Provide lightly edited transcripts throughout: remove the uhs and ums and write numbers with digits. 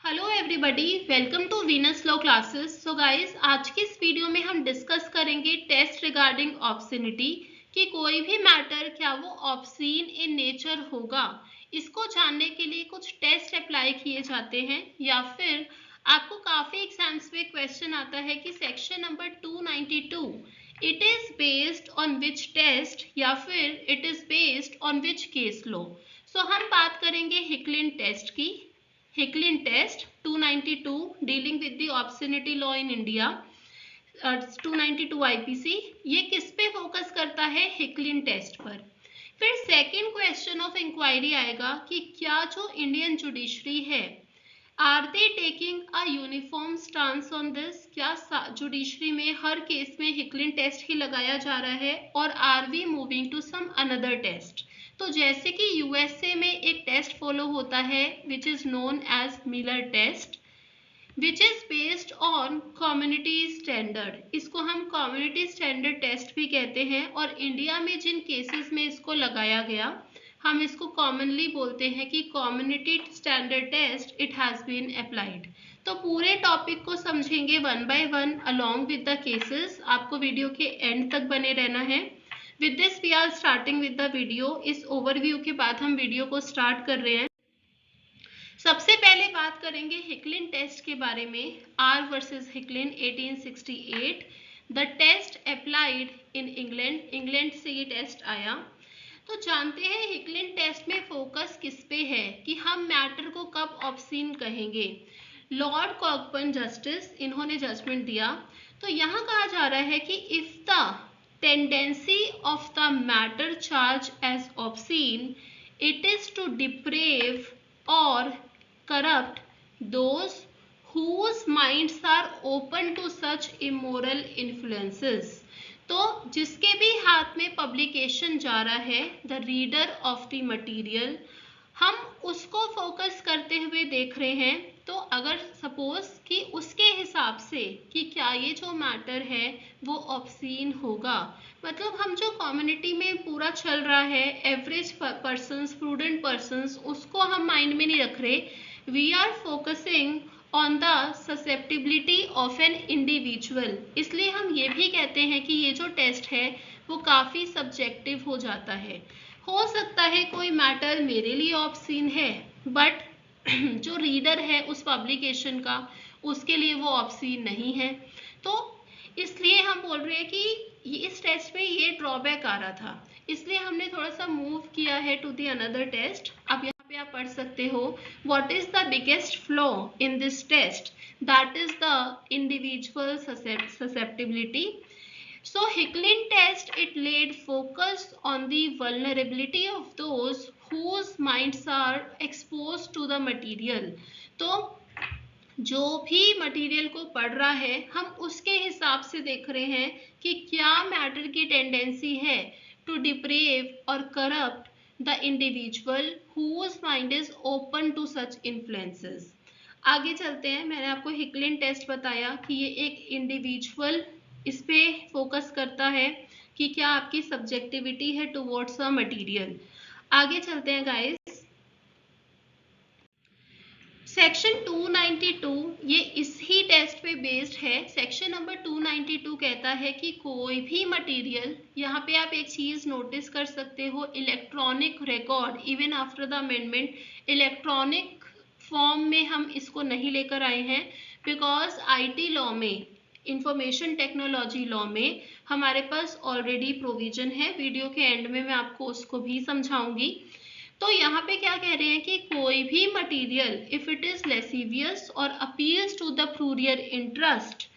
Hello everybody, welcome to Venus law classes. So guys, आज की इस वीडियो में हम डिस्कस करेंगे टेस्ट रिगार्डिंग ऑब्ससिनिटी कि कोई भी मैटर क्या वो ऑब्सीन इन नेचर होगा। इसको जानने के लिए कुछ टेस्ट अप्लाई किए जाते हैं या फिर आपको काफी एग्जाम्स में क्वेश्चन आता है कि section number 292 it is based on which test या फिर it is based on which case law. So हम बात करेंगे हिकलिन टेस्ट की। Hicklin test 292 dealing with the obscenity law in India, 292 IPC, ये किस पे फोकस करता है? हिकलिन टेस्ट पर। फिर सेकंड क्वेश्चन ऑफ इंक्वायरी आएगा कि क्या जो इंडियन जुडिशरी है are they taking a uniform stance on this, क्या जुडिशरी में हर केस में हिकलिन टेस्ट ही लगाया जा रहा है और are we moving to some another test. तो जैसे कि यूएसए में एक टेस्ट फॉलो होता है which is known as Miller test, which is based on community standard. इसको हम कम्युनिटी स्टैंडर्ड टेस्ट भी कहते हैं और इंडिया में जिन केसेस में इसको लगाया गया हम इसको कॉमनली बोलते हैं कि community standard test it has been applied. तो पूरे टॉपिक को समझेंगे one by one along with the cases. आपको वीडियो के एंड तक बने रहना है। With this we are starting with the video. इस ओवरव्यू के बाद हम वीडियो को स्टार्ट कर रहे हैं। सबसे पहले बात करेंगे हिकलिन टेस्ट के बारे में। R versus Hicklin 1868, the test applied in England. England से ये टेस्ट आया। तो जानते हैं हिकलिन टेस्ट में फोकस किस पे है कि हम मैटर को कब ऑब्सीन कहेंगे। लॉर्ड कॉकबर्न जस्टिस, इन्होंने जजमेंट दिया। तो यहाँ कहा जा रहा है कि if the tendency of the matter charge as obscene it is to deprave or corrupt those whose minds are open to such immoral influences। तो जिसके भी हाथ में पब्लिकेशन जा रहा है, the reader of the material, हम उसको फोकस करते हुए देख रहे हैं। तो अगर सपोज कि उसके हिसाब से कि क्या ये जो मैटर है वो ऑब्सीन होगा, मतलब हम जो कम्युनिटी में पूरा चल रहा है एवरेज पर्सन्स, प्रूडेंट पर्सन्स, उसको हम माइंड में नहीं रख रहे। We are focusing on the susceptibility of an individual. इसलिए हम ये भी कहते हैं कि ये जो टेस्ट है वो काफ़ी सब्जेक्टिव हो जाता है। हो सकता है कोई मैटर मेरे लिए ऑब्सीन है बट जो रीडर है उस पब्लिकेशन का उसके लिए वो ऑब्सीन नहीं है। तो इसलिए हम बोल रहे हैं कि इस टेस्ट में ये ड्रॉबैक आ रहा था, इसलिए हमने थोड़ा सा मूव किया है टू दी अनदर टेस्ट। अब यहाँ पे आप पढ़ सकते हो what is the biggest flaw in this test, that is the individual susceptibility. So Hicklin test, it laid focus on the vulnerability of those whose minds are exposed to the material। तो जो भी material को पढ़ रहा है हम उसके हिसाब से देख रहे हैं कि क्या मैटर की टेंडेंसी है टू डिप्रेव और corrupt the individual whose mind is open to such influences. आगे चलते हैं। मैंने आपको हिकलिन टेस्ट बताया कि ये एक इंडिविजुअल इस पे फोकस करता है कि क्या आपकी सब्जेक्टिविटी है टुवर्ड्स अ मटेरियल। आगे चलते हैं गाइस। सेक्शन 292 ये इस ही टेस्ट पे बेस्ड है। सेक्शन नंबर 292 कहता है कि कोई भी मटेरियल, यहाँ पे आप एक चीज नोटिस कर सकते हो, electronic record even after the amendment electronic form में हम इसको नहीं लेकर आए हैं बिकॉज आईटी लॉ में, इंफॉर्मेशन टेक्नोलॉजी लॉ में हमारे पास ऑलरेडी प्रोविजन है। वीडियो के एंड में मैं आपको उसको भी समझाऊंगी। तो यहाँ पे क्या कह रहे हैं कि कोई भी material if it is lascivious और appeals to the prurient interest,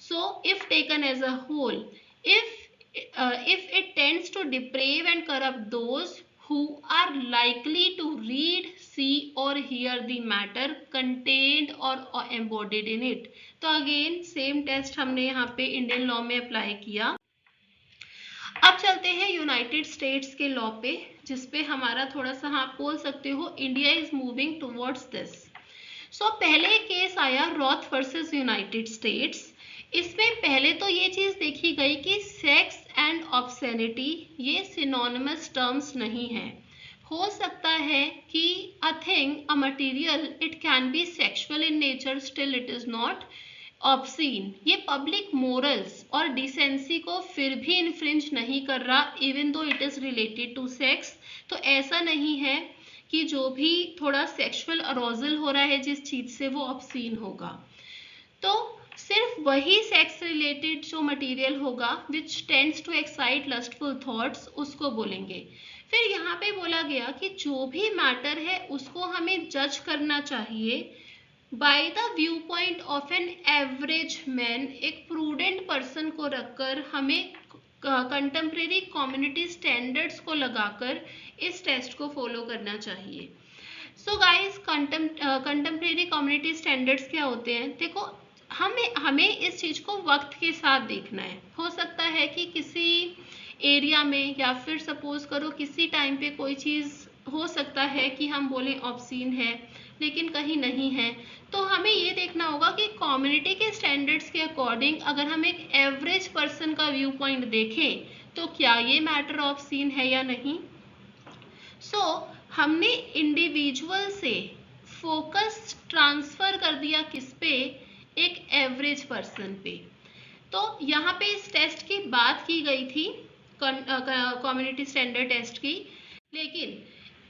so if taken as a whole, if it tends to deprave and corrupt those who are likely to read, see or hear the matter contained or embodied in it। तो again same taste हमने यहाँ पे Indian law में apply किया। अब चलते हैं United states के लॉ पे, जिसपे हमारा थोड़ा सा आप बोल सकते हो India is moving towards this. So पहले केस आया रॉथ वर्सेस यूनाइटेड स्टेट्स। इसमें पहले तो ये चीज देखी गई कि सेक्स एंड ऑब्ससेनिटी ये सिनोनिमस टर्म्स नहीं है। हो सकता है कि a thing, a material, it can be sexual in nature, still it is not obscene. ये पब्लिक मोरल्स और डिसेंसी को फिर भी इन्फ्रिंज नहीं कर रहा, even though it is related to sex. तो ऐसा नहीं है कि जो भी थोड़ा सेक्सुअल अरोजल हो रहा है जिस चीज से वो ऑब्सीन होगा. तो सिर्फ वही सेक्स रिलेटेड जो मटेरियल होगा which tends to excite lustful thoughts उसको बोलेंगे. फिर यहाँ पे बोला गया कि जो भी मैटर है उसको हमें जज करना चाहिए by the view point of an average man. एक प्रूडेंट पर्सन को रखकर हमें कंटेम्प्रेरी कम्युनिटी स्टैंडर्ड्स को लगाकर इस टेस्ट को फॉलो करना चाहिए. So guys, contemporary community standards क्या होते हैं? देखो, हमें इस चीज को वक्त के साथ देखना है. हो सकता है कि किसी एरिया में या फिर सपोज करो किसी टाइम पे कोई चीज हो सकता है कि हम बोले ऑब्सीन है लेकिन कहीं नहीं है. तो हमें ये देखना होगा कि कम्युनिटी के स्टैंडर्ड्स के अकॉर्डिंग अगर हम एक एवरेज पर्सन का व्यू पॉइंट देखें तो क्या ये मैटर ऑब्सीन है या नहीं. सो हमने इंडिविजुअल से फोकस ट्रांसफर कर दिया किस पे? एक एवरेज पर्सन पे. तो यहाँ पे इस टेस्ट की बात की गई थी कम्युनिटी स्टैंडर्ड टेस्ट की, लेकिन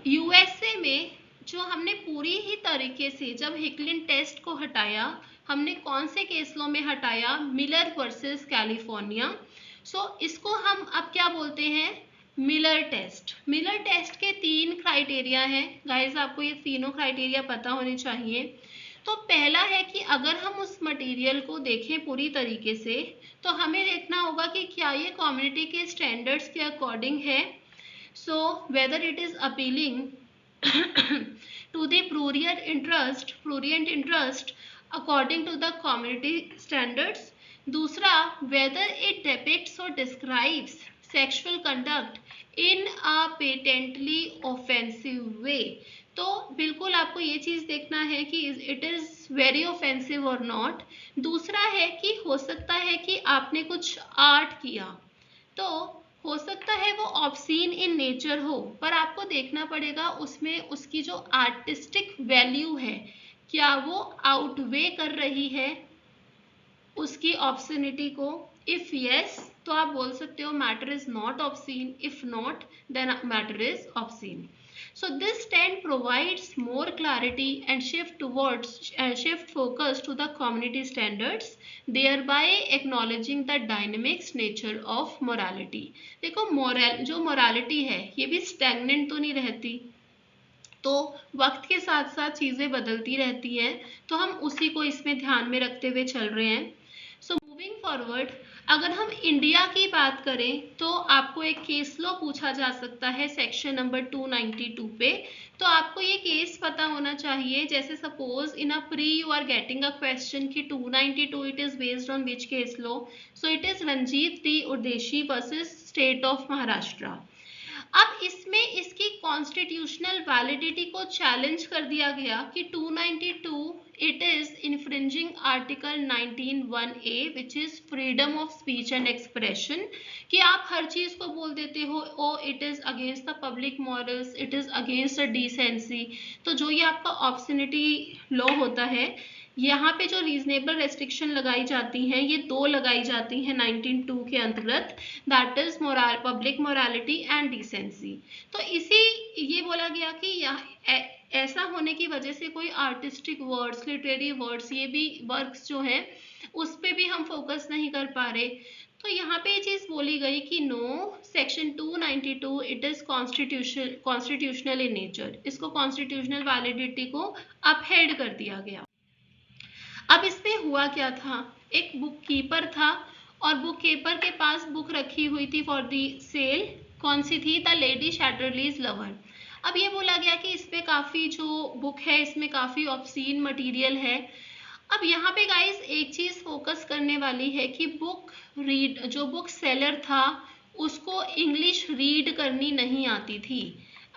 यूएसए में जो हमने पूरी ही तरीके से जब हिकलिन टेस्ट को हटाया, हमने कौन से केस लॉ में हटाया? Miller versus California. सो इसको हम अब क्या बोलते हैं? Miller test. मिलर टेस्ट के 3 क्राइटेरिया हैं. गाइस, आपको ये तीनों क्राइटेरिया पता होने चाहिए. तो पहला है कि अगर हम उस मटेरियल को देखें पूरी तरीके से तो हमें देखना होगा कि क्या ये कम्युनिटी के स्टैंडर्ड्स के अकॉर्डिंग है. So whether it is appealing to the prurient interest according to the community standards. दूसरा, वेदर इट डिपिक्ट्स और describes sexual conduct in a patently offensive way. तो बिल्कुल आपको ये चीज देखना है कि इट इज वेरी ऑफेंसिव और नॉट. दूसरा है कि हो सकता है कि आपने कुछ आर्ट किया, तो हो सकता है वो ऑब्सीन इन नेचर हो, पर आपको देखना पड़ेगा उसमें उसकी जो आर्टिस्टिक वैल्यू है क्या वो आउटवे कर रही है उसकी ऑब्सिनिटी को. इफ यस, तो आप बोल सकते हो matter is not obscene. If not, then matter is obscene. So this stand provides more clarity and shift focus to the community standards, thereby acknowledging the dynamics nature of morality. देखो, जो morality है ये भी stagnant तो नहीं रहती, तो वक्त के साथ साथ चीजें बदलती रहती हैं, तो हम उसी को इसमें ध्यान में रखते हुए चल रहे हैं. सो मूविंग फॉरवर्ड, अगर हम इंडिया की बात करें तो आपको एक केस लॉ पूछा जा सकता है सेक्शन नंबर 292 पे. तो आपको ये केस पता होना चाहिए. जैसे suppose in a pre you are getting a question कि 292 it is based on which case law. So it is Ranjit T Udeshi versus state of Maharashtra. अब इसमें इसकी कॉन्स्टिट्यूशनल वैलिडिटी को चैलेंज कर दिया गया कि 292 it is infringing article 19(1)(a) which is freedom of speech and expression. कि आप हर चीज को बोल देते हो oh it is against the public morals, it is against the decency. तो जो ये आपका ऑब्सिनिटी लॉ होता है, यहाँ पे जो रीजनेबल रेस्ट्रिक्शन लगाई जाती हैं ये 2 लगाई जाती हैं 19(2) के अंतर्गत, that is public morality and decency. तो इसी ये बोला गया कि ऐसा होने की वजह से कोई आर्टिस्टिक वर्ड्स, लिटरेरी वर्ड्स, ये भी वर्क्स जो हैं उस पे भी हम फोकस नहीं कर पा रहे. तो यहाँ पे ये चीज बोली गई कि no, section 292 it is constitutional in nature. इसको कॉन्स्टिट्यूशनल वैलिडिटी को अपहेल्ड कर दिया गया. अब इसमें हुआ क्या था? एक बुक कीपर था और बुक कीपर के पास बुक रखी हुई थी फॉर दी सेल. कौन सी थी? The lady Chatterley's lover. अब ये बोला गया कि इसमें काफी जो बुक है इसमें काफी ऑब्सीन मटेरियल है. अब यहाँ पे गाइस एक चीज फोकस करने वाली है कि जो बुक सेलर था उसको इंग्लिश रीड करनी नहीं आती थी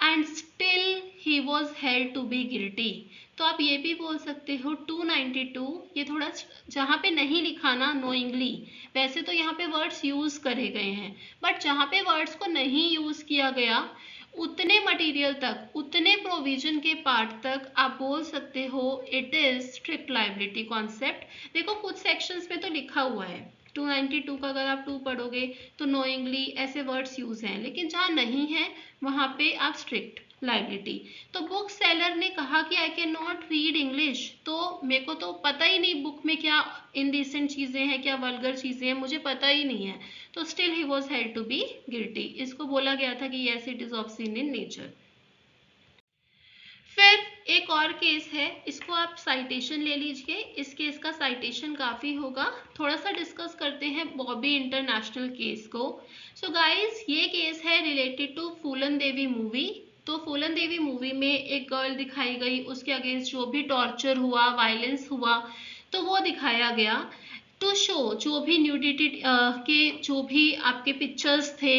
and still he was held to be guilty. तो आप ये भी बोल सकते हो 292 ये थोड़ा जहाँ पे नहीं लिखा ना नोइंगली, वैसे तो यहाँ पे वर्ड्स यूज करे गए हैं, बट जहाँ पे वर्ड्स को नहीं यूज किया गया उतने मटेरियल तक, उतने प्रोविजन के पार्ट तक आप बोल सकते हो it is strict liability concept. देखो कुछ सेक्शंस में तो लिखा हुआ है 292 का, अगर आप 2 पढ़ोगे तो नोइंगली ऐसे वर्ड्स यूज हैं, लेकिन जहाँ नहीं है वहां पे आप स्ट्रिक्ट लायबिलिटी। तो बुक सेलर ने कहा कि I can not read English, तो मेरे को तो पता ही नहीं बुक में क्या इनडिसेंट चीजें हैं, क्या वल्गर चीजें हैं, मुझे पता ही नहीं है, तो still he was held to be guilty. इसको बोला गया था कि yes it is obscene in nature. फिर एक और केस है, इसको आप साइटेशन ले लीजिए, इस केस का साइटेशन काफी होगा। थोड़ा सा डिस्कस करते हैं बॉबी इंटरनेशनल केस को। सो गाइस ये केस है related to Phoolan Devi movie. तो फूलन देवी मूवी में एक गर्ल दिखाई गई, उसके अगेंस्ट जो भी टॉर्चर हुआ, वायलेंस हुआ, तो वो दिखाया गया टू शो जो भी न्यूडिटी के जो भी आपके पिक्चर्स थे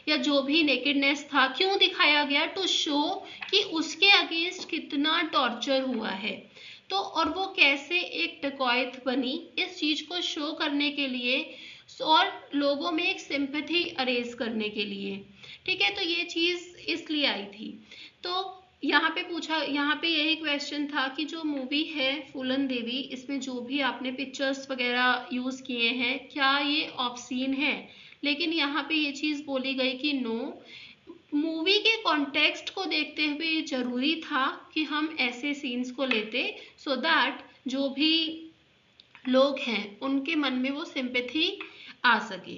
या जो भी नेकेडनेस था, क्यों दिखाया गया? टू शो कि उसके अगेंस्ट कितना टॉर्चर हुआ है, तो और वो कैसे एक डकैत बनी, इस चीज को शो करने के लिए और लोगों में एक सिंपैथी अरेज करने के लिए। ठीक है, तो ये चीज इसलिए आई थी। तो यहाँ पे यही क्वेश्चन था कि जो मूवी है फूलन देवी, इसमें जो भी आपने पिक्चर्स वगैरह यूज किए हैं क्या ये ऑब्सीन है? लेकिन यहाँ पे ये चीज बोली गई कि नो, मूवी के कॉन्टेक्स्ट को देखते हुए जरूरी था कि हम ऐसे सीन्स को लेते सो दैट जो भी लोग हैं उनके मन में वो सिंपैथी आ सके।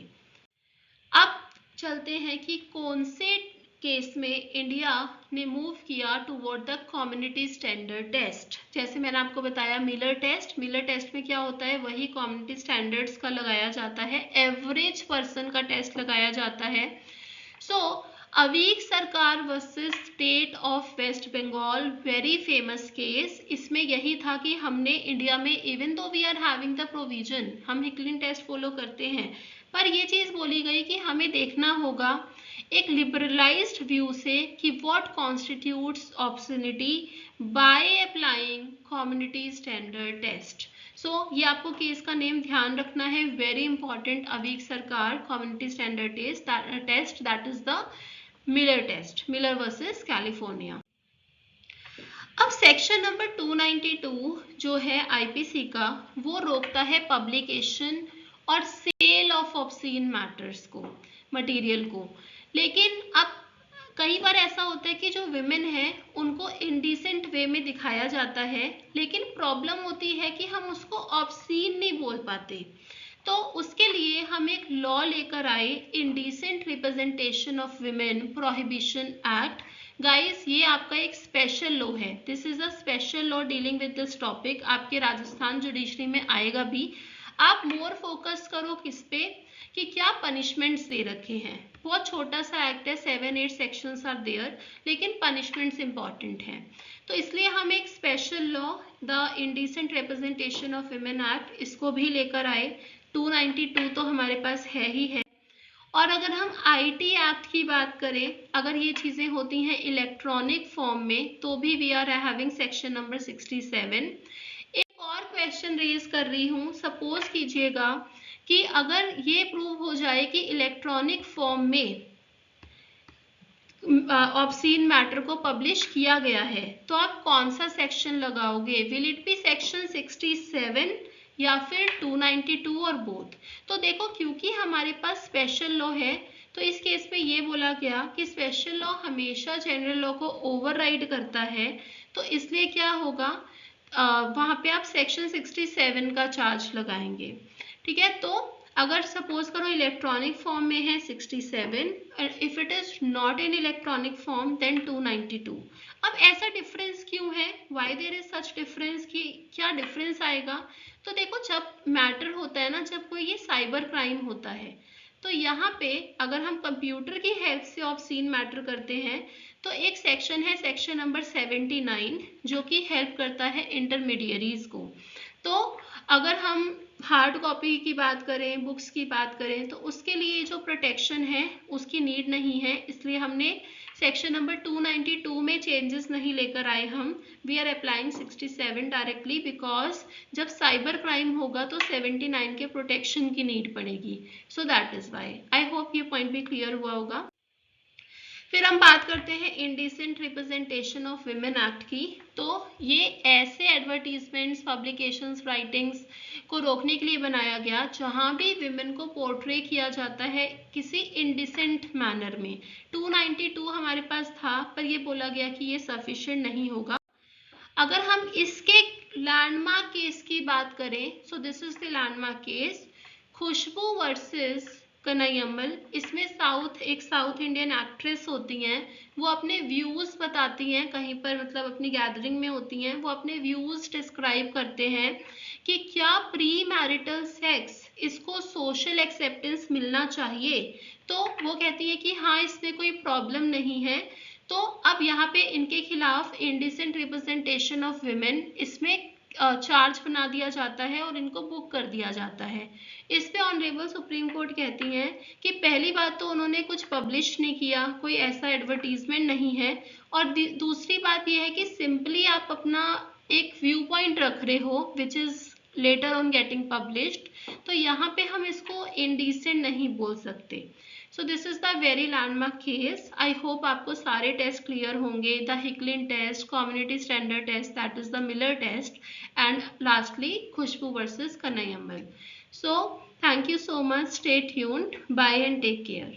अब चलते हैं कि कौन से केस में इंडिया ने मूव किया toward the community standard test. जैसे मैंने आपको बताया मिलर टेस्ट, मिलर टेस्ट में क्या होता है, वही कम्युनिटी स्टैंडर्ड्स का लगाया जाता है, एवरेज पर्सन का टेस्ट लगाया जाता है। So Aveek Sarkar versus state of West Bengal, very famous case. इसमें यही था कि हमने इंडिया में even though we are having the provision, हम हिकलिन टेस्ट फॉलो करते हैं, पर ये चीज बोली गई कि हमें देखना होगा एक लिबरलाइज्ड व्यू से कि what constitutes obscenity by applying community standard test. So ये आपको केस का नेम ध्यान रखना है, very important, Aveek Sarkar community standard test that is the Miller test, Miller versus California. अब सेक्शन नंबर 292 जो है आईपीसी का, वो रोकता है पब्लिकेशन और सेल ऑफ ऑब्सीन मैटर्स को, मटेरियल को। लेकिन अब कई बार ऐसा होता है कि जो विमेन है उनको इनडिसेंट वे में दिखाया जाता है, लेकिन प्रॉब्लम होती है कि हम उसको ऑब्सीन नहीं बोल पाते। तो उसके लिए हम एक लॉ लेकर आए, indecent representation of women prohibition act. Guys ये आपका एक स्पेशल लॉ है, this is a special law dealing with this topic, आपके राजस्थान जुडिशरी में आएगा भी। आप मोर फोकस करो किस पे कि क्या पनिशमेंट्स दे रखे हैं। बहुत छोटा सा एक्ट है, 7-8 सेक्शंस आर देयर, लेकिन पनिशमेंट्स इंपॉर्टेंट हैं। तो इसलिए हम एक special law the indecent representation of women act, इसको भी लेकर आए। 292 तो हमारे पास है ही है। और अगर हम आईटी एक्ट की बात करें, अगर ये चीजें होती हैं इलेक्ट्रॉनिक फॉर्म में, तो भी we are having section number 67। एक और क्वेश्चन रेज कर रही हूँ, सपोज कीजिएगा कि अगर ये प्रूव हो जाए कि इलेक्ट्रॉनिक फॉर्म में ऑब्सीन मैटर को पब्लिश किया गया है, तो आप कौन सा सेक्शन लगाओगे? विल इट बी सेक्शन 67 या फिर 292 और बोथ? तो देखो क्योंकि हमारे पास स्पेशल लॉ है, तो इस केस में ये बोला गया कि स्पेशल लॉ हमेशा जनरल लॉ को ओवरराइड करता है, तो इसलिए क्या होगा, वहां पे आप सेक्शन 67 का चार्ज लगाएंगे। ठीक है, तो अगर सपोज करो इलेक्ट्रॉनिक फॉर्म में है 67, if it is not in electronic form then 292। अब ऐसा डिफरेंस क्यों है, why there is such difference, कि क्या डिफरेंस आएगा? तो देखो जब मैटर होता है ना, जब कोई ये साइबर क्राइम होता है, तो यहाँ पे अगर हम कंप्यूटर की हेल्प से ऑब्सीन मैटर करते हैं, तो एक सेक्शन है सेक्शन नंबर 79 जो कि हेल्प करता है इंटरमीडियरीज को। तो अगर हम हार्ड कॉपी की बात करें, बुक्स की बात करें, तो उसके लिए जो प्रोटेक्शन है उसकी नीड नहीं है, इसलिए हमने सेक्शन नंबर 292 में चेंजेस नहीं लेकर आए हम, we are applying 67 directly, because जब साइबर क्राइम होगा तो 79 के प्रोटेक्शन की नीड पड़ेगी, so that is why. I hope ये पॉइंट भी क्लियर हुआ होगा। फिर हम बात करते हैं indecent representation of women act की। तो ये ऐसे एडवर्टीजमेंट्स, पब्लिकेशंस, राइटिंग्स को रोकने के लिए बनाया गया जहां भी विमेन को पोर्ट्रे किया जाता है किसी इंडिसेंट मैनर में। 292 हमारे पास था, पर ये बोला गया कि ये सफिशिएंट नहीं होगा। अगर हम इसके लैंडमार्क केस की बात करें, so this is the landmark case, Khushboo versus Kanniammal. इसमें एक साउथ इंडियन एक्ट्रेस होती हैं, वो अपने व्यूज बताती हैं, कहीं पर मतलब अपनी गैदरिंग में होती हैं, वो अपने व्यूज डिस्क्राइब करते हैं कि क्या प्री मैरिटल सेक्स इसको सोशल एक्सेप्टेंस मिलना चाहिए। तो वो कहती है कि हाँ, इसमें कोई प्रॉब्लम नहीं है। तो अब यहाँ पे इनके खिलाफ इंडिसेंट रिप्रेजेंटेशन ऑफ विमेन, इसमें चार्ज बना दिया जाता है और इनको बुक कर दिया जाता है। इस पे ऑनरेबल सुप्रीम कोर्ट कहती हैं कि पहली बात तो उन्होंने कुछ पब्लिश नहीं किया, कोई ऐसा एडवर्टीजमेंट नहीं है, और दूसरी बात यह है कि सिंपली आप अपना एक व्यू पॉइंट रख रहे हो which is later on getting published, तो यहाँ पे हम इसको इंडिसेंट नहीं बोल सकते। So this is the very landmark case. I hope आपको सारे टेस्ट क्लियर होंगे, the Hicklin test, community standard test, that is the Miller test, and lastly Khushboo versus Kanniammal. So thank you so much. Stay tuned. Bye and take care.